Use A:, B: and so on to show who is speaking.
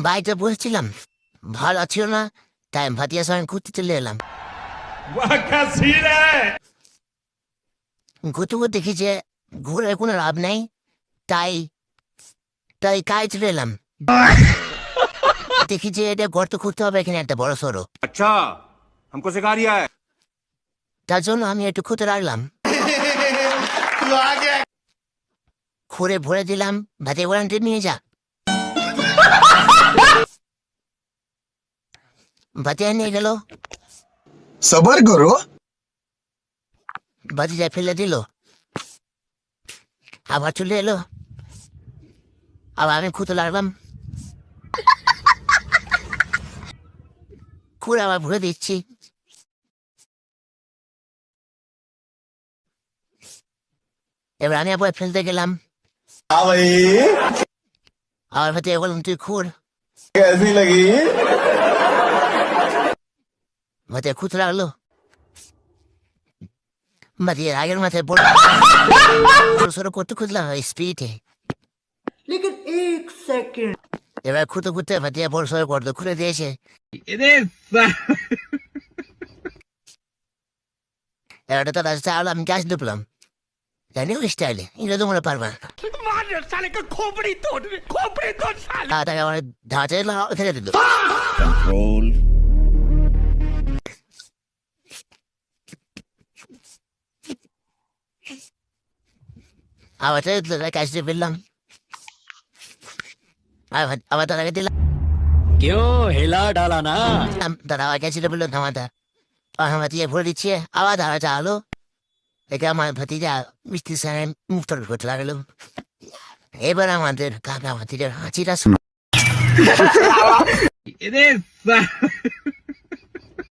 A: বাড়িতে বসেছিলাম, ভালো ছিল না, তাই ভাতিয়ার সঙ্গে ঘুরতে চলে এলাম। ঘুরতে ঘুরতে দেখি যে ঘুরে কোনো লাভ নেই, তাই তাই কাজ চলে এলাম। দেখি যে এটা গর্ত খুঁড়তে হবে এখানে একটা বড় সড়ো।
B: अच्छा हमको सिखा रिया है।
A: তার জন্য আমি একটু খুঁড়তে লাগলাম, খুঁড়ে ভরে দিলাম। ভাতিয়া বললাম তুই নিয়ে যা। ভাতিয়া নিয়ে গেল,
C: सबर करो।
A: ভাতিজা ফেলে দিল, আবার চলে এলো, আবার আমি খুঁড়তে লাগলাম, খুঁড়ে আবার ভরে দিচ্ছি। এবার আমি আবার ফেলতে গেলাম,
C: हाँ भाई
A: আবার ভাতিয়া বললাম তুই খুঁড়।
C: कैसी लगी?
A: ভাতিয়া খুঁড়তে লাগলো, ভাতিয়ার আগের মাথায় বড় সরো করতে খুঁজলাম স্পিডে।
D: लेकिन एक सेकंड
A: এবার খুঁড়তে খুঁড়তে ভাতিয়া বড় সড়ো গর্ত খুলে দিয়েছে। এবার তার রাস্তা আলো আমি গাছ ঢুকলাম, জানি ওই স্টাইলে এটা তোমরা পারবা না। তাকে আমার ধাঁচে ফেলে দিল। আবার কাজটা ফেললাম, আবার তারাকে দিলাম।
E: क्यों हिला डाला ना।
A: তারা আবার গেছিল বললো ধামাটা, আমার ভাতিজা ভরে দিচ্ছে। আবার ধারা চালো, এটা আমার ভাতিজা মিষ্টির সঙ্গে মুক্ত করতে লাগলো। এবার আমাদের কাকা ভাতিজার হাঁচিটা